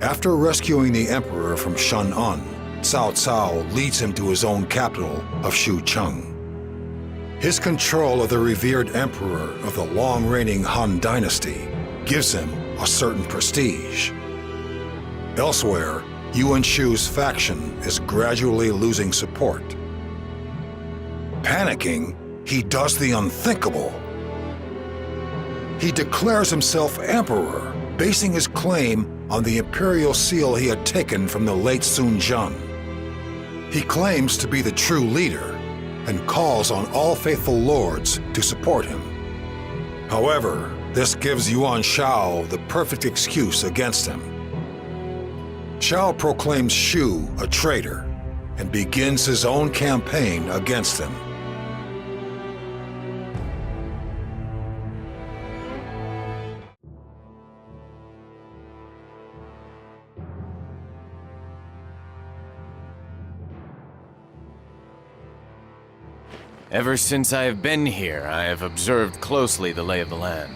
After rescuing the emperor from Shan'an, Cao Cao leads him to his own capital of Shucheng. His control of the revered emperor of the long-reigning Han Dynasty gives him a certain prestige. Elsewhere, Yuan Shu's faction is gradually losing support. Panicking, he does the unthinkable. He declares himself emperor, basing his claim on the imperial seal he had taken from the late Sun Jian. He claims to be the true leader and calls on all faithful lords to support him. However, this gives Yuan Shao the perfect excuse against him. Shao proclaims Shu a traitor and begins his own campaign against him. Ever since I have been here, I have observed closely the lay of the land.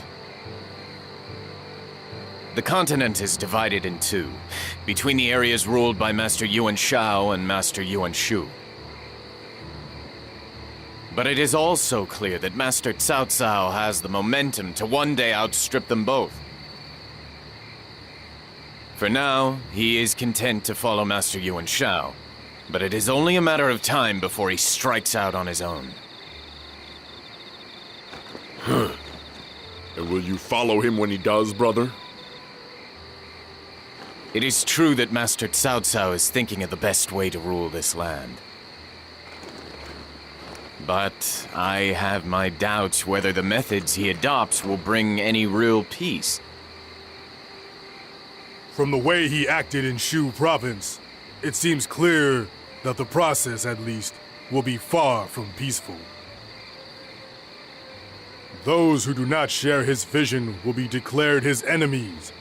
The continent is divided in two, between the areas ruled by Master Yuan Shao and Master Yuan Shu. But it is also clear that Master Cao Cao has the momentum to one day outstrip them both. For now, he is content to follow Master Yuan Shao, but it is only a matter of time before he strikes out on his own. And will you follow him when he does, brother? It is true that Master Cao Cao is thinking of the best way to rule this land. But I have my doubts whether the methods he adopts will bring any real peace. From the way he acted in Shu province, it seems clear that the process, at least, will be far from peaceful. Those who do not share his vision will be declared his enemies,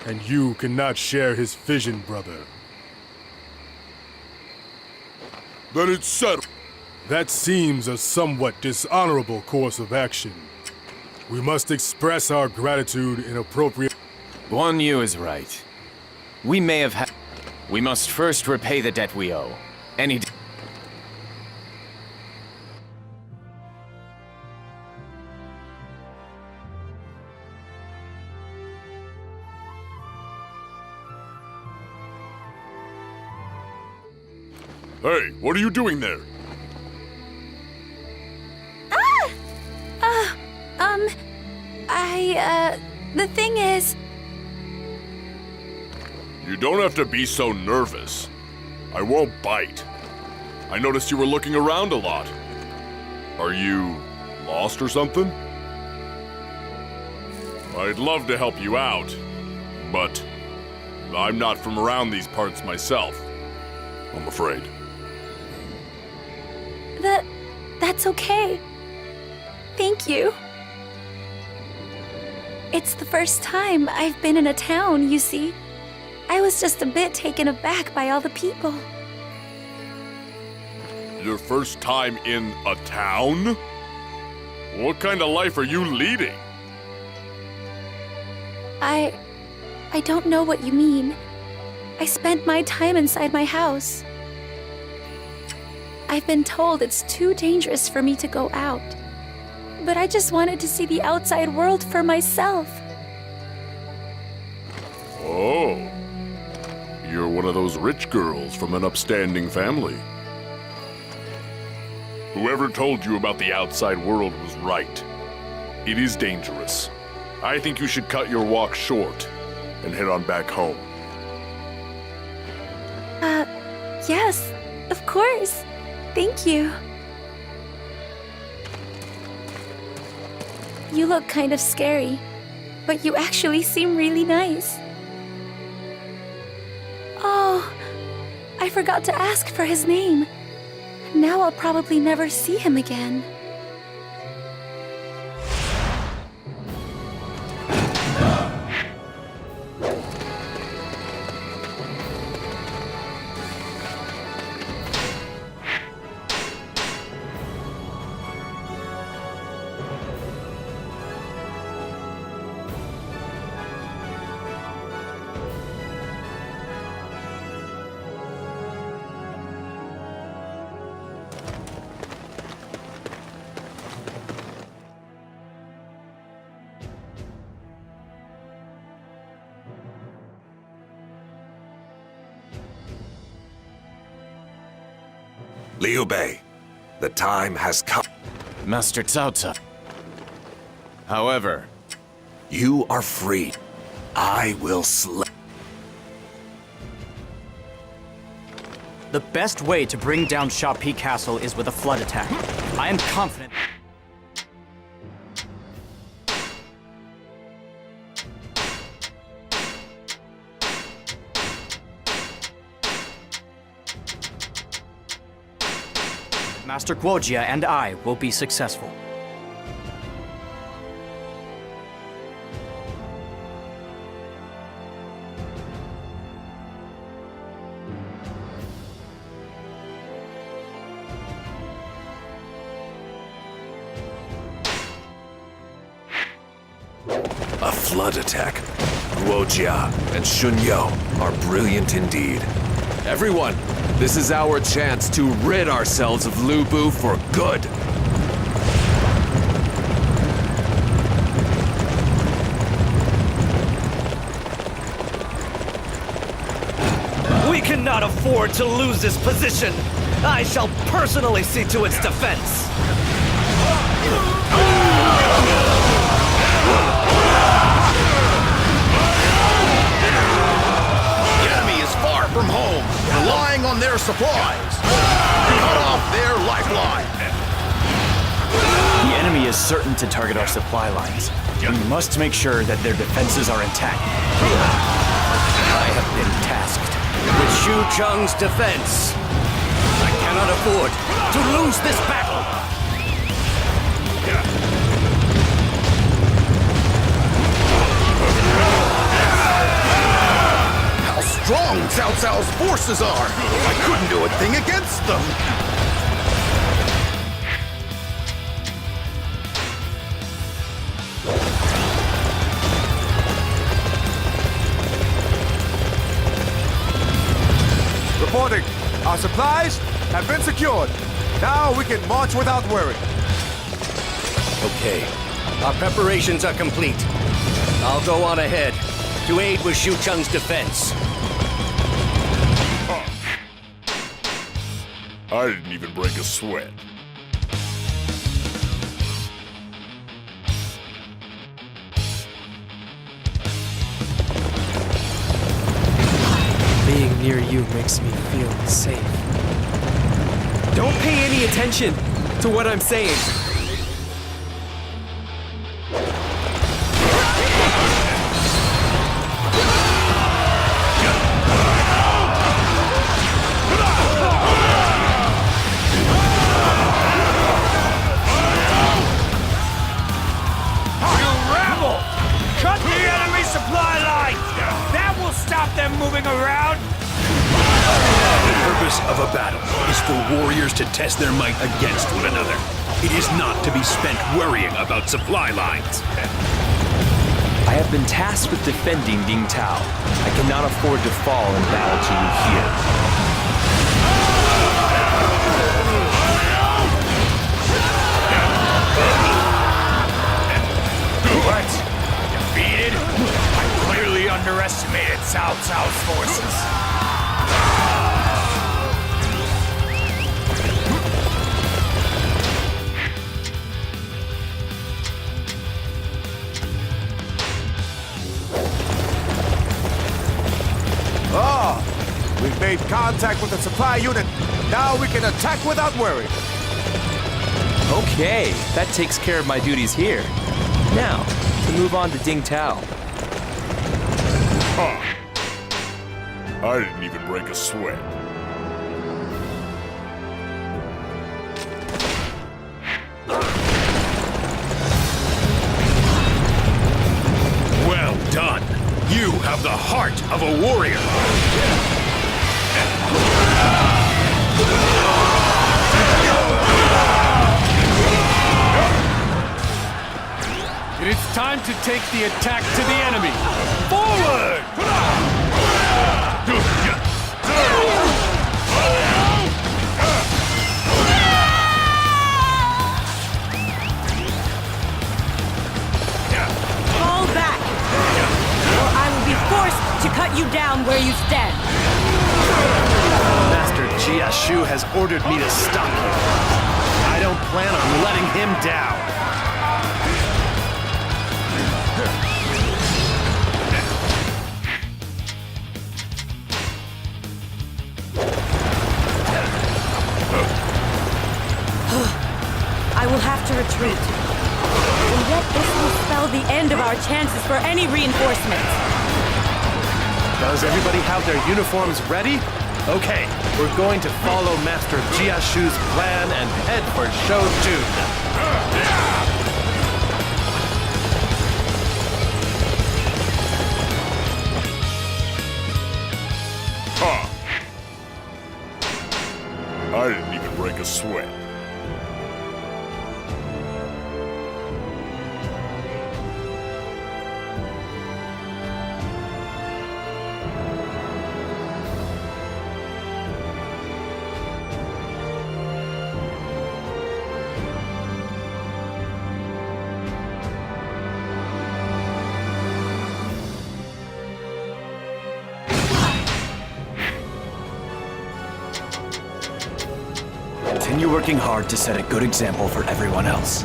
and you cannot share his vision, brother. Then it's settled. That seems a somewhat dishonorable course of action. We must express our gratitude in appropriate... Guan Yu is right. We may have had... We must first repay the debt we owe. Any... Hey, what are you doing there? The thing is... You don't have to be so nervous. I won't bite. I noticed you were looking around a lot. Are you lost or something? I'd love to help you out, but I'm not from around these parts myself, I'm afraid. That's okay. Thank you. It's the first time I've been in a town, you see. I was just a bit taken aback by all the people. Your first time in a town? What kind of life are you leading? I don't know what you mean. I spent my time inside my house. I've been told it's too dangerous for me to go out. But I just wanted to see the outside world for myself. Oh. You're one of those rich girls from an upstanding family. Whoever told you about the outside world was right. It is dangerous. I think you should cut your walk short and head on back home. Yes, of course. Thank you. You look kind of scary, but you actually seem really nice. Oh, I forgot to ask for his name. Now I'll probably never see him again. Liu Bei, the time has come. Master Cao Cao. However, You are free. I will slay. The best way to bring down Xiahou Castle is with a flood attack. I am confident. Master Guojia and I will be successful. A flood attack. Guojia and Shunyo are brilliant indeed. Everyone, this is our chance to rid ourselves of Lu Bu for good. We cannot afford to lose this position. I shall personally see to its defense. The enemy is far from home, relying on their supplies. Cut off their lifeline. the enemy is certain to target our supply lines. We must make sure that their defenses are intact. I have been tasked with Xu Cheng's defense. I cannot afford to lose this battle. How strong Cao Cao's forces are! I couldn't do a thing against them! Reporting. Our supplies have been secured. Now we can march without worry. Okay, our preparations are complete. I'll go on ahead to aid with Xu Cheng's defense. I didn't even break a sweat. Being near you makes me feel safe. Don't pay any attention to what I'm saying. Cut the enemy supply line! That will stop them moving around! The purpose of a battle is for warriors to test their might against one another. It is not to be spent worrying about supply lines. I have been tasked with defending Ding Tao. I cannot afford to fall in battle to you here. What? Defeated? I clearly underestimated Cao Cao's forces. We've made contact with the supply unit. Now we can attack without worry. Okay, that takes care of my duties here. Now, to move on to Ding Tao. I didn't even break a sweat. Well done. You have the heart of a warrior. It is time to take the attack to the enemy. Forward! Fall back, or I will be forced to cut you down where you stand. Master Xiahou has ordered me to stop you. I don't plan on letting him down. I will have to retreat. And yet this will spell the end of our chances for any reinforcements. Does everybody have their uniforms ready? Okay, we're going to follow Master Xiahou's plan and head for Shojun. I didn't even break a sweat. Continue working hard to set a good example for everyone else.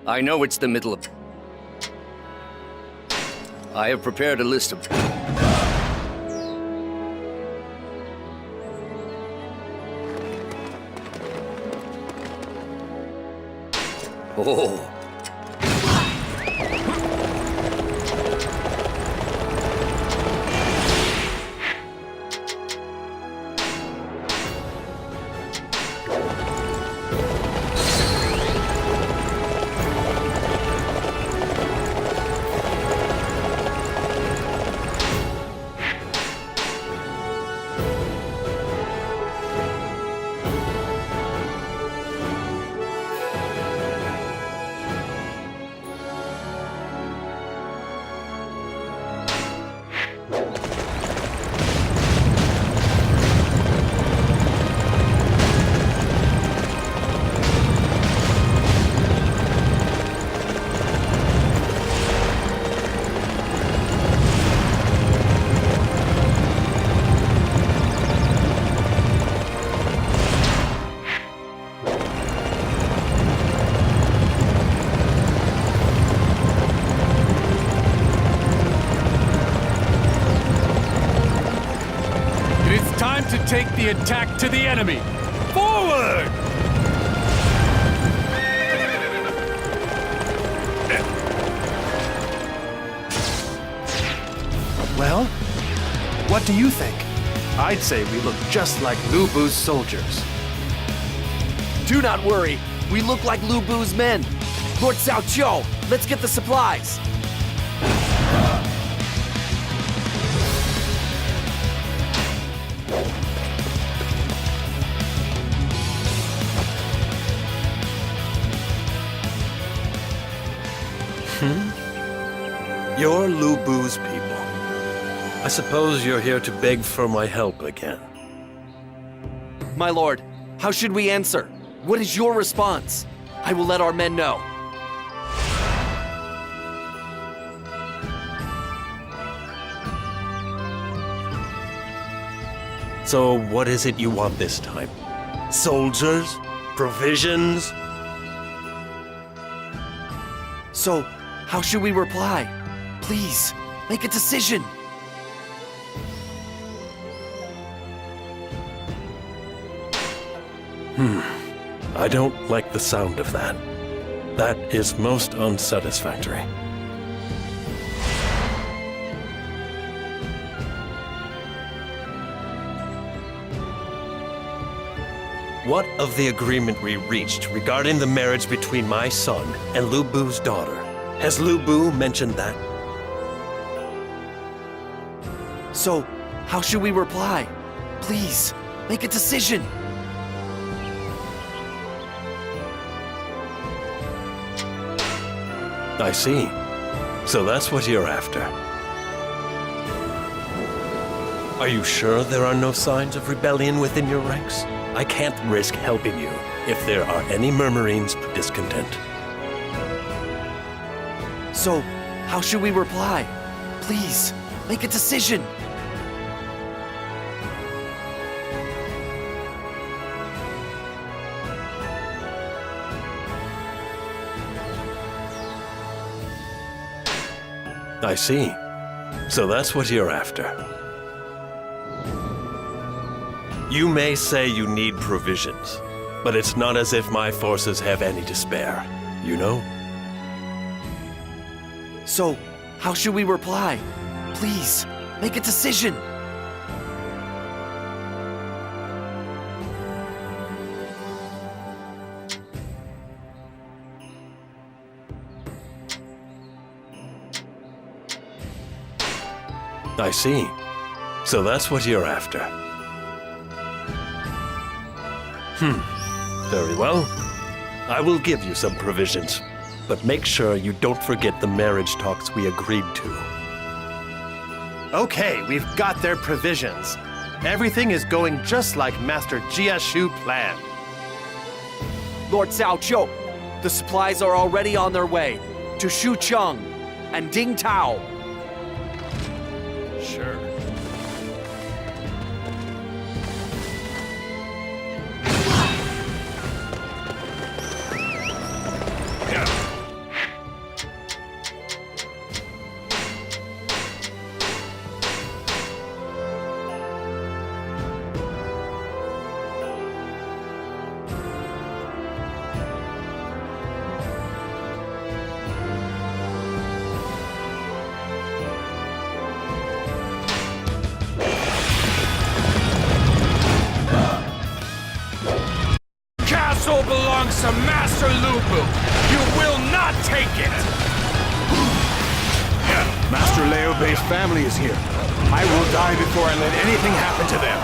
I know it's the middle of... I have prepared a list of... Oh. Time to take the attack to the enemy! Forward! Well, what do you think? I'd say we look just like Lu Bu's soldiers. Do not worry. We look like Lu Bu's men. Lord Cao Qiu, let's get the supplies. You're Lu Bu's people. I suppose you're here to beg for my help again. My lord, how should we answer? What is your response? I will let our men know. So what is it you want this time? Soldiers? Provisions? So, how should we reply? Please, make a decision. I don't like the sound of that. That is most unsatisfactory. What of the agreement we reached regarding the marriage between my son and Lu Bu's daughter? Has Lu Bu mentioned that? So, how should we reply? Please, make a decision. I see. So that's what you're after. Are you sure there are no signs of rebellion within your ranks? I can't risk helping you if there are any murmurings of discontent. So, how should we reply? Please, make a decision. I see. So that's what you're after. You may say you need provisions, but it's not as if my forces have any to spare, you know? So, how should we reply? Please, make a decision. I see. So that's what you're after. Very well. I will give you some provisions, but make sure you don't forget the marriage talks we agreed to. Okay, we've got their provisions. Everything is going just like Master Xiahou planned. Lord Cao Qiu, the supplies are already on their way to Shucheng and Ding Tao. Sure. Castle belongs to Master Lu Bu. You will not take it! Master Liu Bei's family is here. I will die before I let anything happen to them.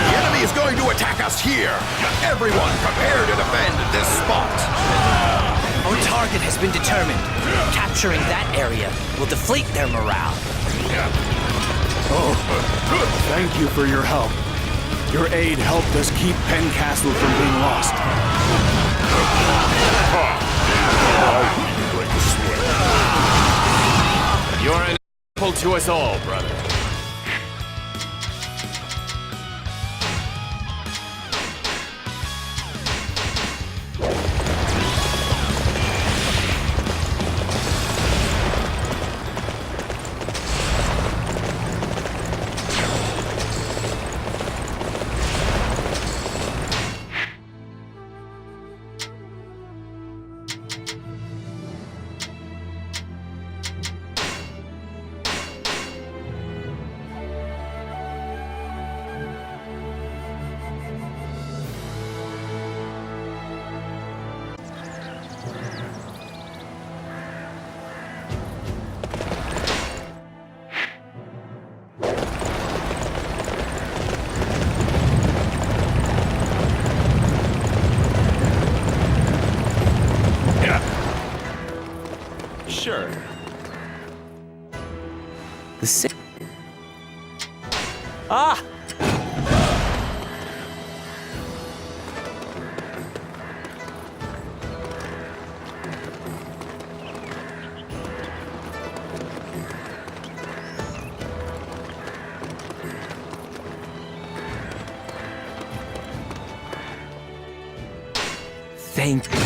The enemy is going to attack us here. Everyone, prepare to defend this spot. Our target has been determined. Capturing that area will deflate their morale. Oh, thank you for your help. Your aid helped us keep Penn Castle from being lost. You're an example to us all, brother. Sure. The sick. Ah! Thank you.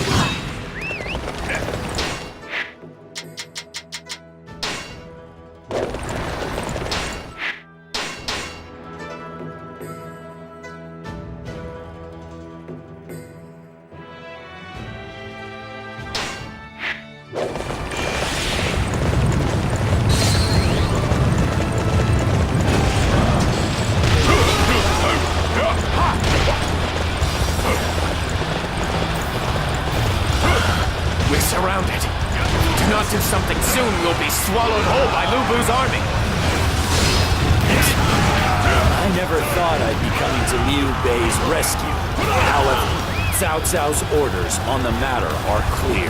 into something soon, we'll be swallowed whole by Lu Bu's army. I never thought I'd be coming to Liu Bei's rescue. However, Cao Cao's orders on the matter are clear.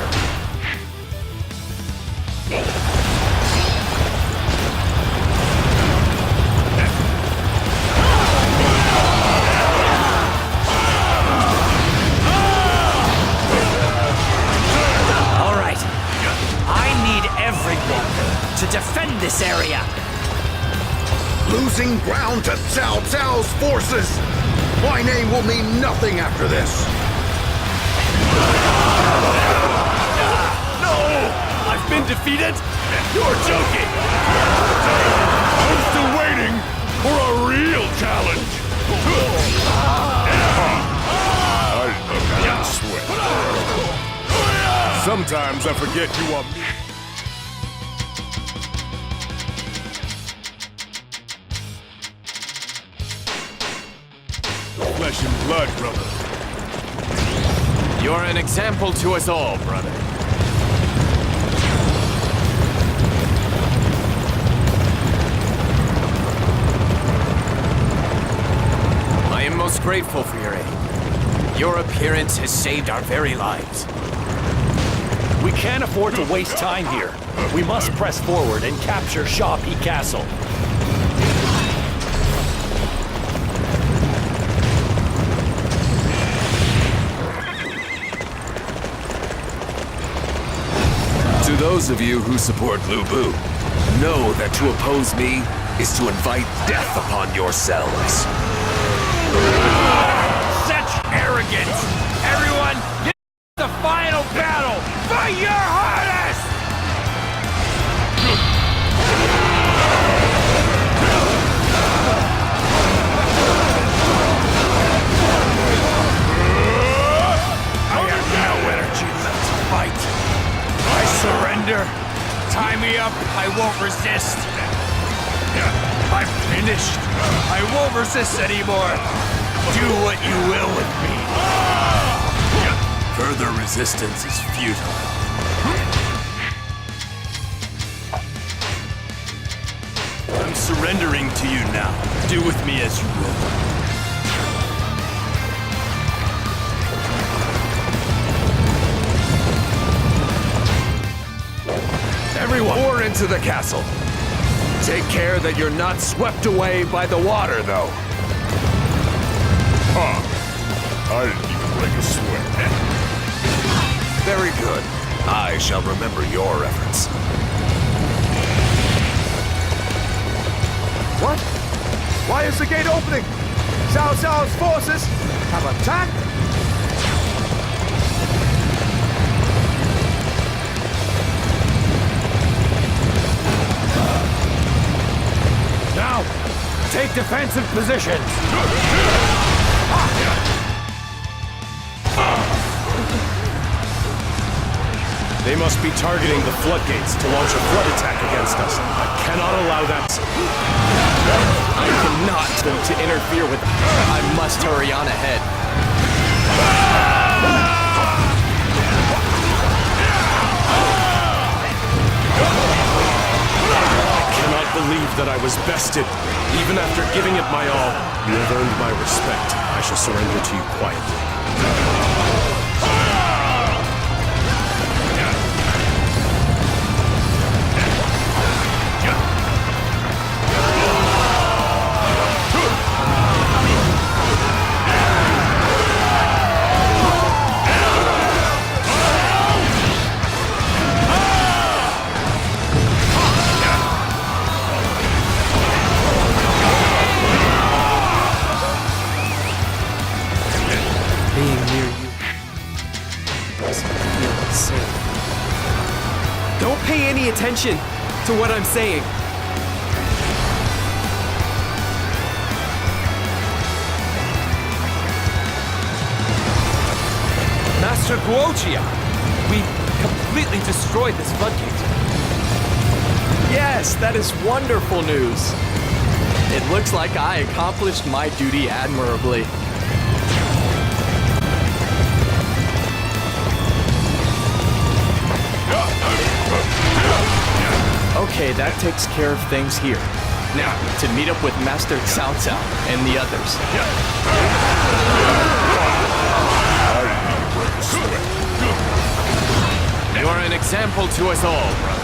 All right. I need everyone to defend this area. Losing ground to Cao Cao's forces! My name will mean nothing after this! No! I've been defeated? You're joking! I'm still waiting for a real challenge! I can't sweat. Sometimes I forget you are me. Flesh and blood, brother. You're an example to us all, brother. I am most grateful for your aid. Your appearance has saved our very lives. We can't afford to waste time here. We must press forward and capture Xiahou Castle. To those of you who support Lu Bu, know that to oppose me is to invite death upon yourselves. Such arrogance! Everyone, get the final battle! Fight your hardest! I have no energy left to fight. I surrender. Tie me up. I won't resist. I'm finished. I won't resist anymore. Do what you will with me. Further resistance is futile. I'm surrendering to you now. Do with me as you will. Everyone, pour into the castle. Take care that you're not swept away by the water, though. I didn't even break a sweat. Very good. I shall remember your efforts. What? Why is the gate opening? Cao Cao's forces have attacked? Now, take defensive positions. They must be targeting the floodgates to launch a flood attack against us. I cannot allow that. I cannot them to interfere with. I must hurry on ahead. I cannot believe that I was bested. Even after giving it my all, you have earned my respect. I shall surrender to you quietly. Being near you doesn't feel safe. Don't pay any attention to what I'm saying. Master Guochia, we completely destroyed this floodgate. Yes, that is wonderful news. It looks like I accomplished my duty admirably. Okay, that takes care of things here. Now, to meet up with Master Cao Cao and the others. You're an example to us all, brother.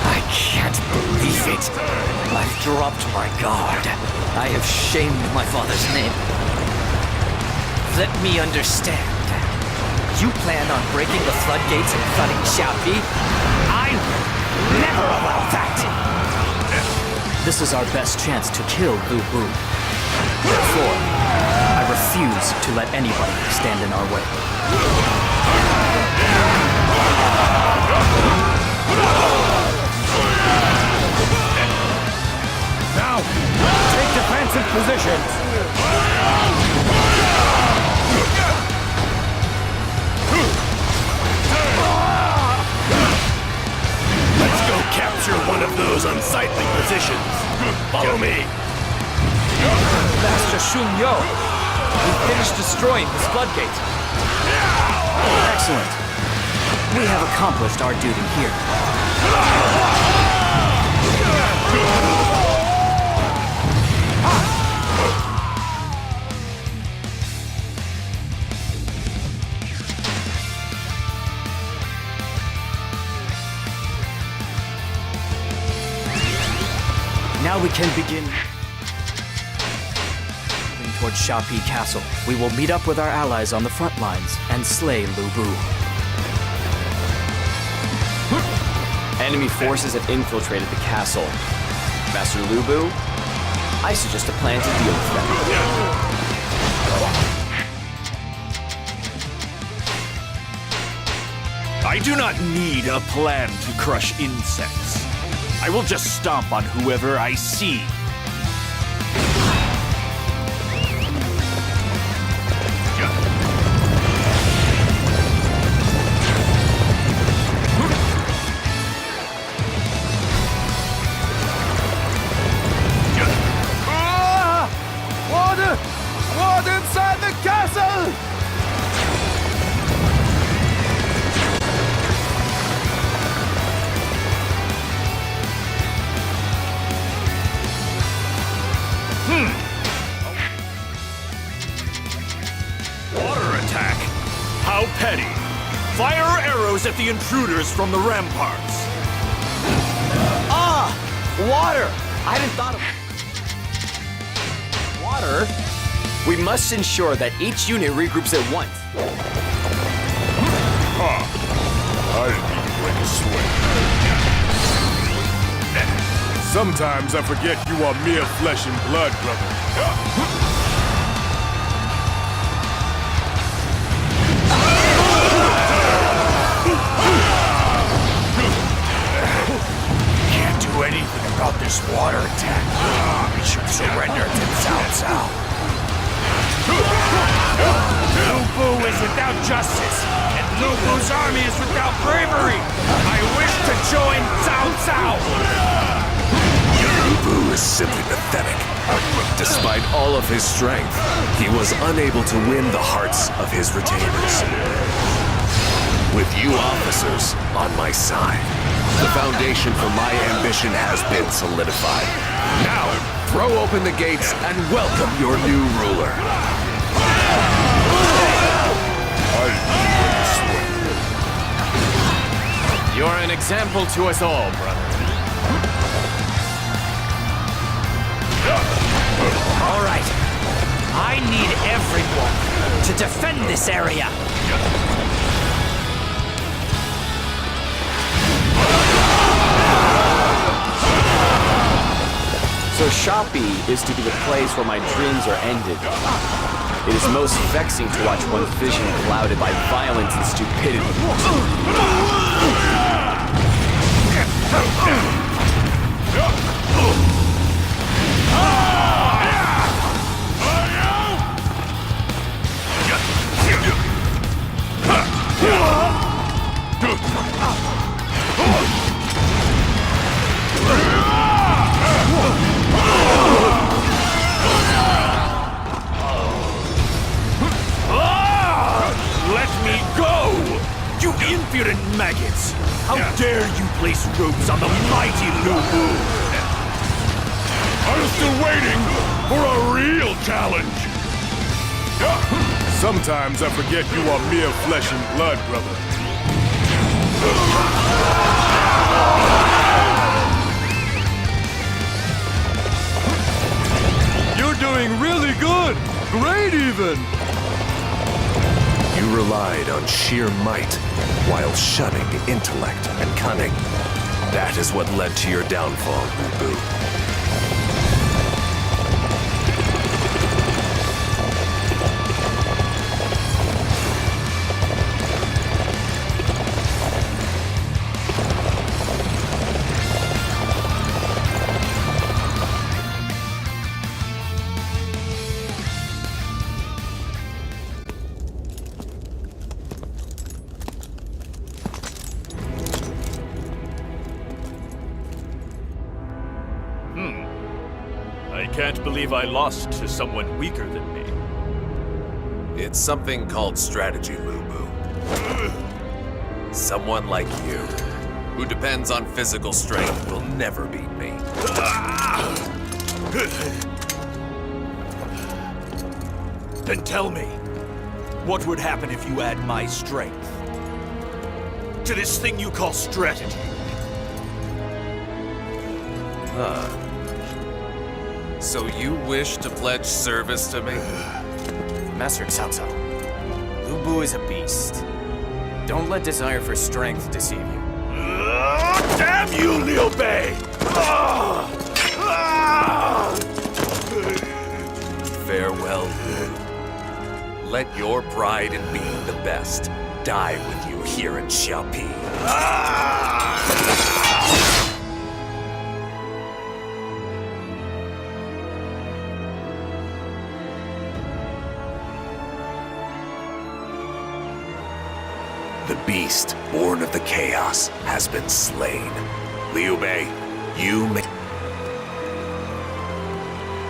I can't believe it. I've dropped my guard. I have shamed my father's name. Let me understand. You plan on breaking the floodgates and flooding Xiahou? I will never allow that! This is our best chance to kill Lu Bu. Therefore, I refuse to let anybody stand in our way. Now, take defensive positions. Let's go capture one of those unsightly positions. Follow me. Master Shun Yo, we finished destroying this floodgate. Excellent. We have accomplished our duty here. Now we can begin moving towards Xiahou Castle. We will meet up with our allies on the front lines and slay Lu Bu. Enemy forces have infiltrated the castle. Master Lu Bu, I suggest a plan to deal with them. I do not need a plan to crush insects. I will just stomp on whoever I see. Water! Water inside the castle! Water attack? How petty. Fire arrows at the intruders from the ramparts. Ah! Water! I hadn't thought of Water? We must ensure that each unit regroups at once. I need to swim. Sometimes I forget you are mere flesh and blood, brother. Can't do anything about this water attack. We should surrender to Cao Cao. Lu Bu is without justice, and Lu Bu's army is without bravery. I wish to join Cao Cao. Lu Bu is simply pathetic. Despite all of his strength, he was unable to win the hearts of his retainers. With you officers on my side, the foundation for my ambition has been solidified. Now, throw open the gates and welcome your new ruler. You're an example to us all, brother. All right. I need everyone to defend this area. So Xiahou is to be the place where my dreams are ended. It is most vexing to watch one's vision clouded by violence and stupidity. still waiting for a real challenge. Sometimes I forget you are mere flesh and blood, brother. You're doing really good! Great, even! You relied on sheer might while shunning intellect and cunning. That is what led to your downfall, Lu Bu. I can't believe I lost to someone weaker than me. It's something called strategy, Lu Bu. Someone like you, who depends on physical strength, will never beat me. Then tell me, what would happen if you add my strength to this thing you call strategy? So you wish to pledge service to me? Master Cao Cao, Lu Bu is a beast. Don't let desire for strength deceive you. Damn you, Liu Bei! Farewell, Lu. Let your pride in being the best die with you here in Xiaopi. The beast, born of the chaos, has been slain. Liu Bei, you may...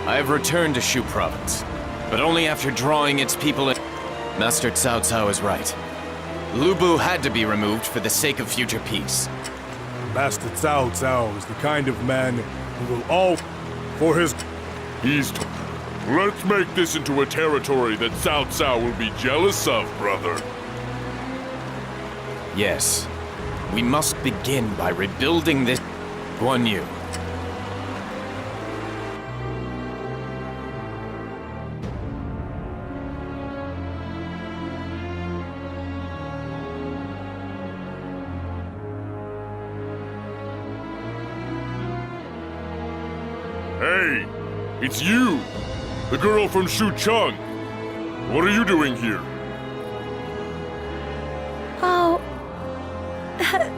I have returned to Shu province, but only after drawing its people in. Master Cao Cao is right. Lu Bu had to be removed for the sake of future peace. Master Cao Cao is the kind of man who will all for his... Let's make this into a territory that Cao Cao will be jealous of, brother. Yes. We must begin by rebuilding this Guan Yu. Hey, it's you! The girl from Shucheng! What are you doing here? Oh.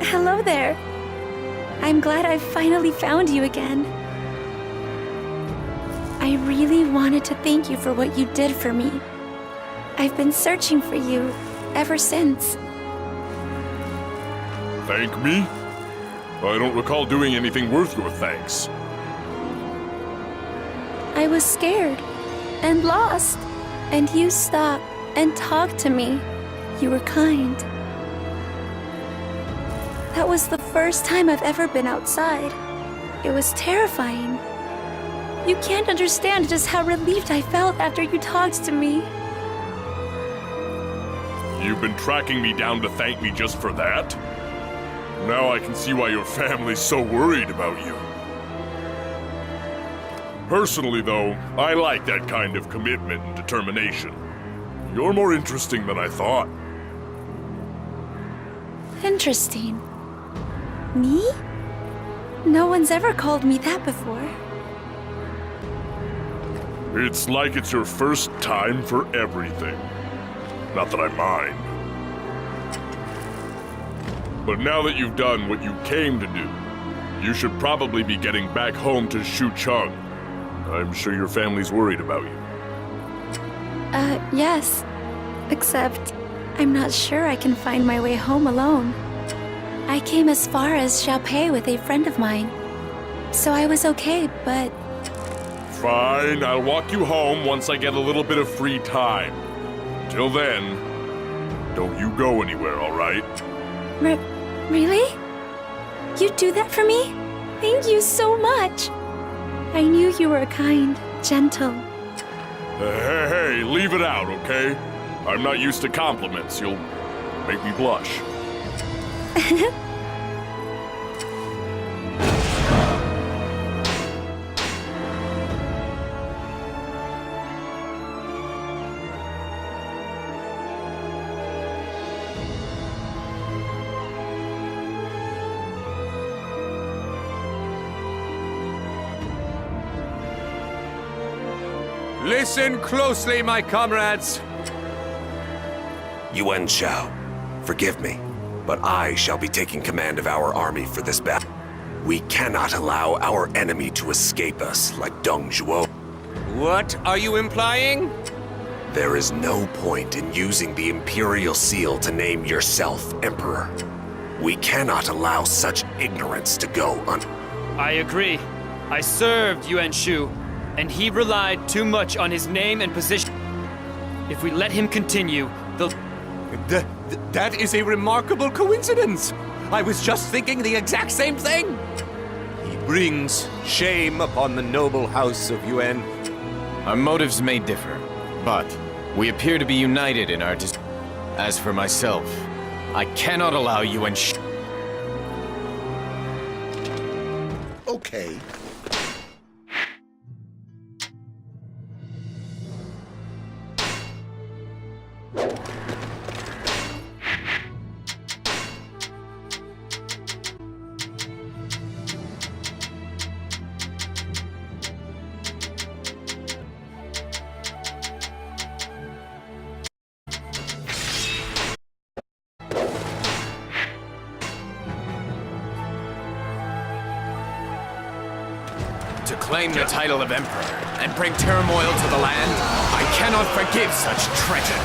Hello there. I'm glad I finally found you again. I really wanted to thank you for what you did for me. I've been searching for you ever since. Thank me? I don't recall doing anything worth your thanks. I was scared and lost, and you stopped and talked to me. You were kind. That was the first time I've ever been outside. It was terrifying. You can't understand just how relieved I felt after you talked to me. You've been tracking me down to thank me just for that? Now I can see why your family's so worried about you. Personally, though, I like that kind of commitment and determination. You're more interesting than I thought. Interesting. Me? No one's ever called me that before. It's like it's your first time for everything. Not that I mind. But now that you've done what you came to do, you should probably be getting back home to Shucheng. I'm sure your family's worried about you. Yes. Except, I'm not sure I can find my way home alone. I came as far as Xiaopei with a friend of mine. So I was okay, but... Fine, I'll walk you home once I get a little bit of free time. Till then, don't you go anywhere, all right? Really? You'd do that for me? Thank you so much. I knew you were kind, gentle. Hey, leave it out, okay? I'm not used to compliments. You'll make me blush. Listen closely, my comrades. Yuan Xiahou, forgive me, but I shall be taking command of our army for this battle. We cannot allow our enemy to escape us like Deng Zhuo. What are you implying? There is no point in using the Imperial Seal to name yourself Emperor. We cannot allow such ignorance to go on. I agree. I served Yuan Shu, and he relied too much on his name and position. If we let him continue, That is a remarkable coincidence. I was just thinking the exact same thing. He brings shame upon the noble house of Yuan. Our motives may differ, but we appear to be united in our As for myself, I cannot allow Yuan Shu. Okay. To claim the title of Emperor and bring turmoil to the land, I cannot forgive such treachery.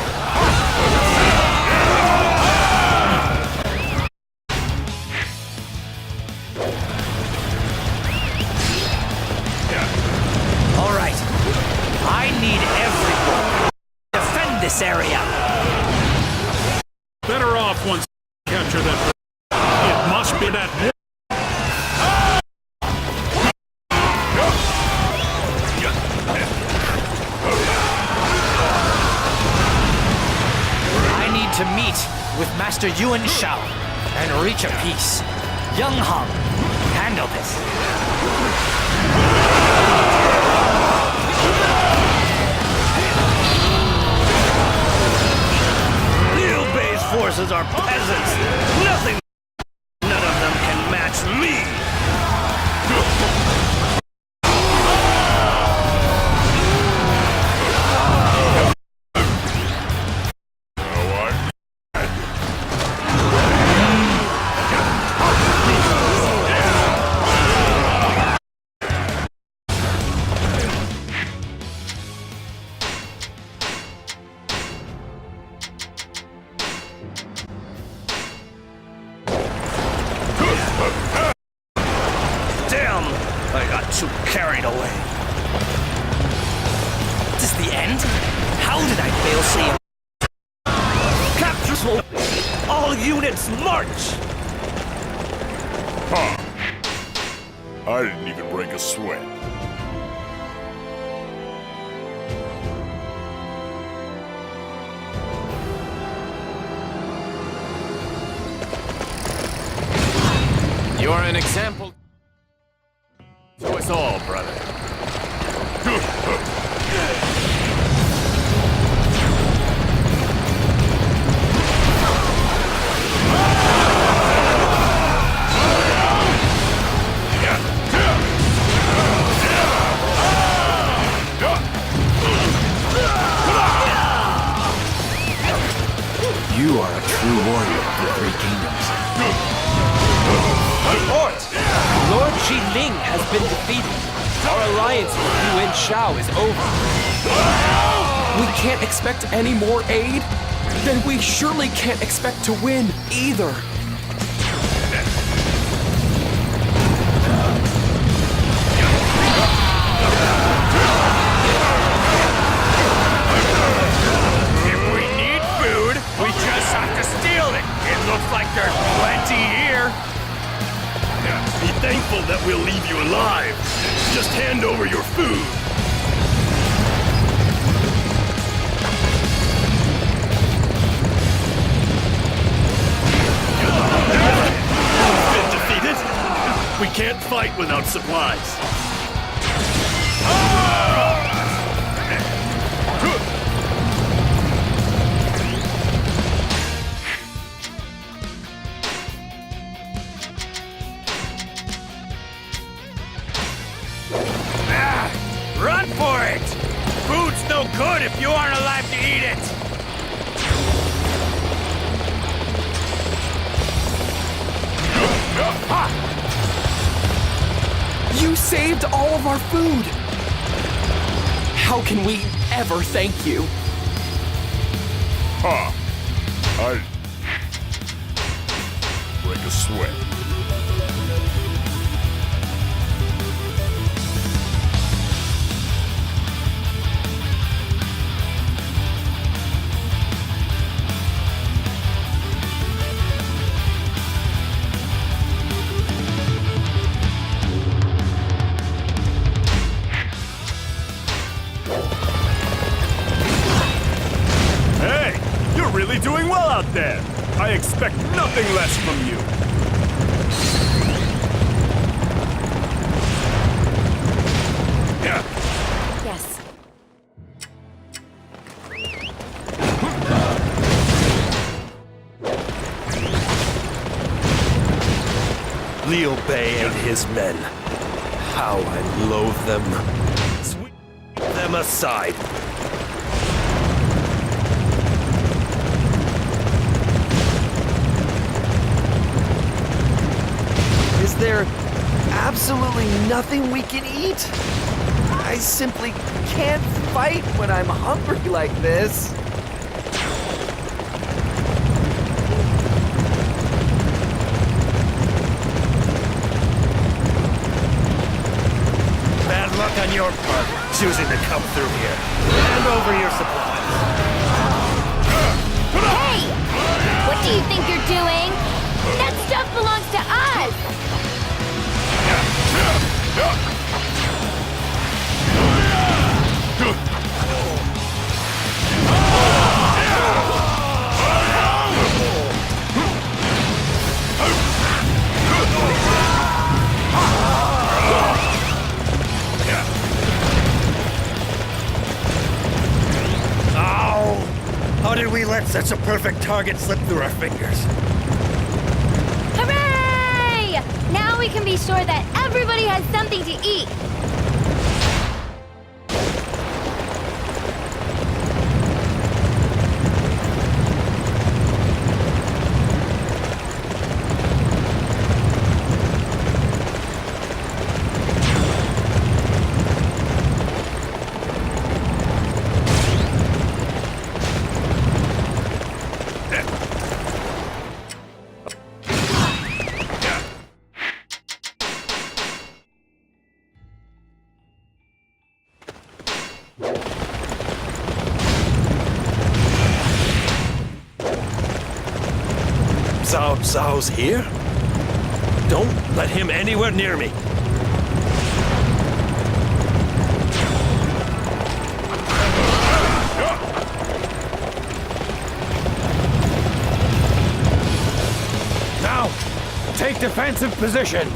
All right. I need everyone. Defend this area. Better off once capture that. It must be that. To meet with Master Yuan Shao and reach a peace. Young Hong, handle this. Liu Bei's forces are peasants. Nothing. None of them can match me. Too carried away. Is this the end? How did I fail seeing? Capture! All units march! Huh. I didn't even break a sweat. You're an example to us all, brother. You are a true warrior of the Three Kingdoms. Report! Lord Ling has been defeated. Our alliance with Yuan Shao is over. We can't expect any more aid? Then we surely can't expect to win either. If we need food, we just have to steal it. It looks like there's plenty here. Be thankful that we'll leave you alive. Just hand over food! Been defeated? We can't fight without supplies. Run for it! Food's no good if you aren't alive to eat it! You saved all of our food! How can we ever thank you? Ha! I break a sweat. Really doing well out there. I expect nothing less from you. Yes. Liu Bei and his men. How I loathe them. Sweep them aside. Is there absolutely nothing we can eat? I simply can't fight when I'm hungry like this. Bad luck on your part, choosing to come through here. Hand over your supplies. Hey! What do you think you're doing? That stuff belongs to us! How did we let such a perfect target slip through our fingers? Hooray! Now we can be sure that everybody has something to eat. Xiao's here? Don't let him anywhere near me. Now, take defensive positions.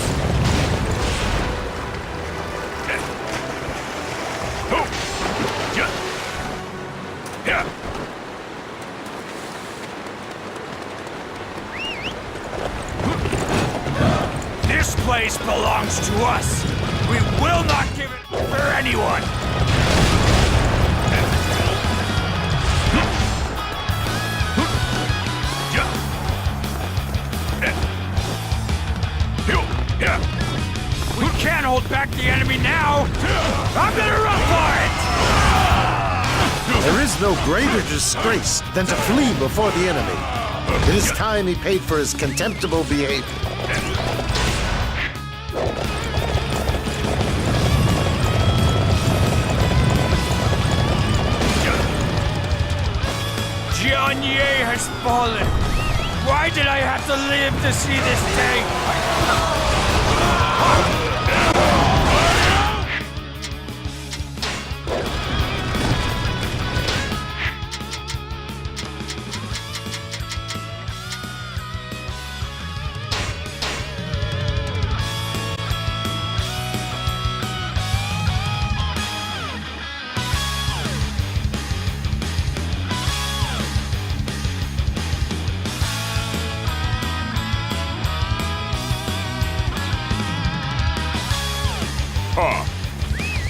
This place belongs to us. We will not give it for anyone. We can't hold back the enemy now. I'm gonna run for it. There is no greater disgrace than to flee before the enemy. It is time he paid for his contemptible behavior. Jian Ye has fallen. Why did I have to live to see this day?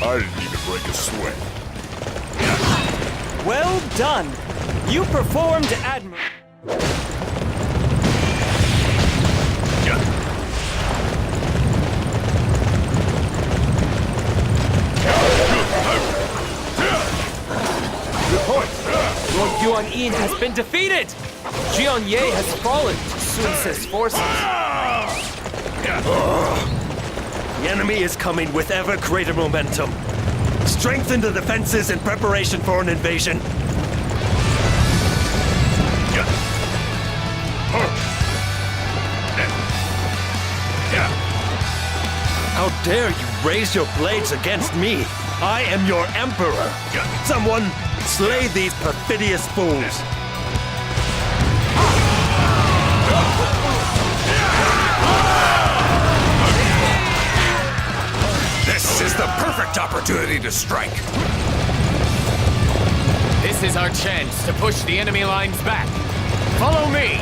I didn't even break a sweat. Well done. You performed admirably. Report! Lord Yuan has been defeated! Jian Ye has fallen to Sun Ce's forces. The enemy is coming with ever greater momentum. Strengthen the defenses in preparation for an invasion. How dare you raise your blades against me? I am your emperor. Someone slay these perfidious fools. This is the perfect opportunity to strike. This is our chance to push the enemy lines back. Follow me!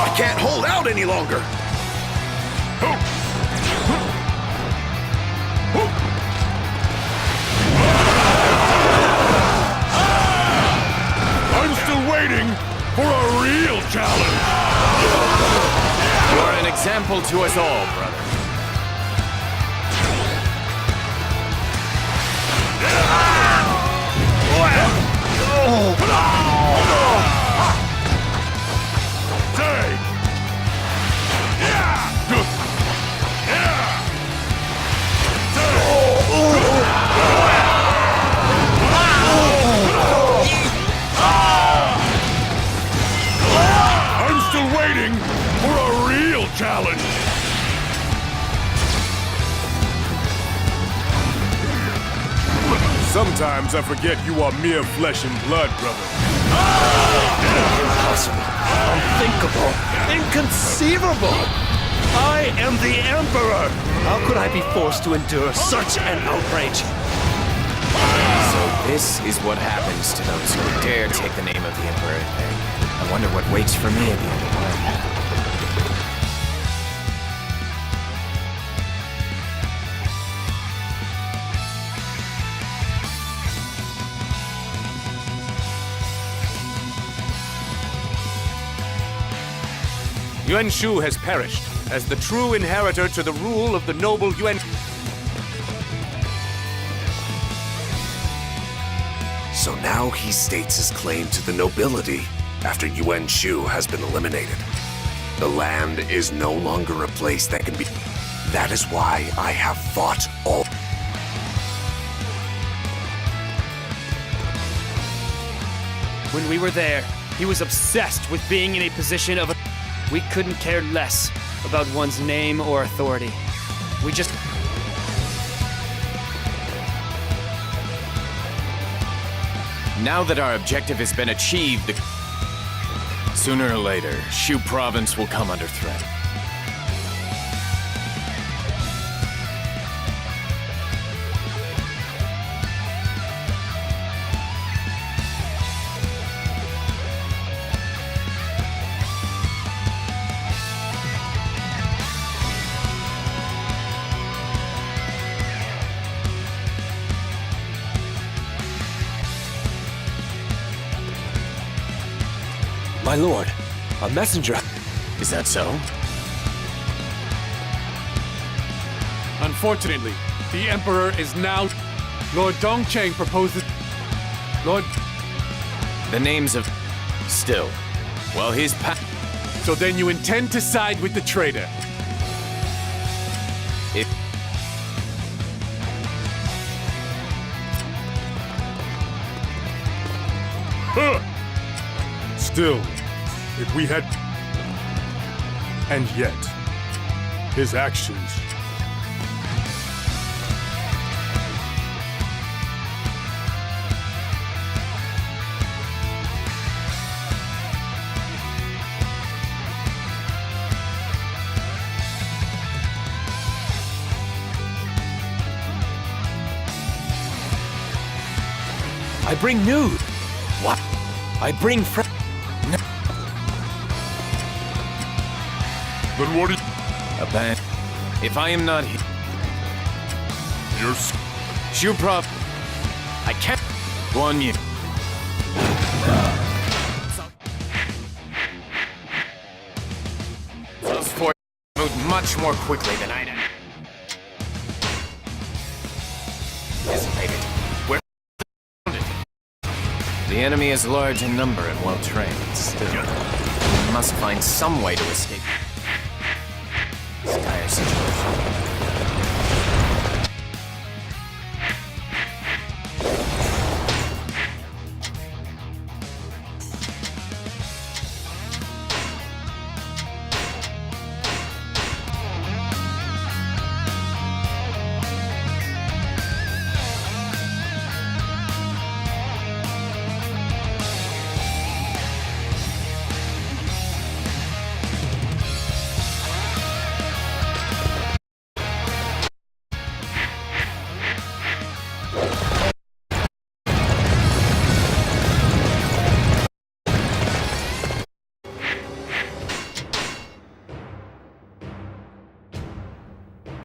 I can't hold out any longer. I'm still waiting for a real challenge. You are an example to us all, brother. I'm still waiting for a real challenge. Sometimes I forget you are mere flesh and blood, brother. Impossible. Unthinkable. Inconceivable. I am the Emperor. How could I be forced to endure such an outrage? So this is what happens to those who dare take the name of the Emperor in vain. I wonder what waits for me at the end of my path. Yuan Shu has perished as the true inheritor to the rule of the noble Yuan. So now he states his claim to the nobility after Yuan Shu has been eliminated. The land is no longer a place that can be... That is why I have fought all... When we were there, he was obsessed with being in a position of... We couldn't care less about one's name or authority. We just... Now that our objective has been achieved, sooner or later, Shu province will come under threat. My lord, a messenger. Is that so? Unfortunately, the Emperor is now... Lord Dongcheng proposes... Lord... The names of... Still. Well, his So then you intend to side with the traitor? If... Still, if we had... And yet, his actions... I bring news. What? I bring Then what do you... If I am not here... You're... Xiahou Province... I can't... Guan Yu. Those forces moved much more quickly than I did. Anticipated. We're the enemy is large in number and well trained. Still, we must find some way to escape this dire situation.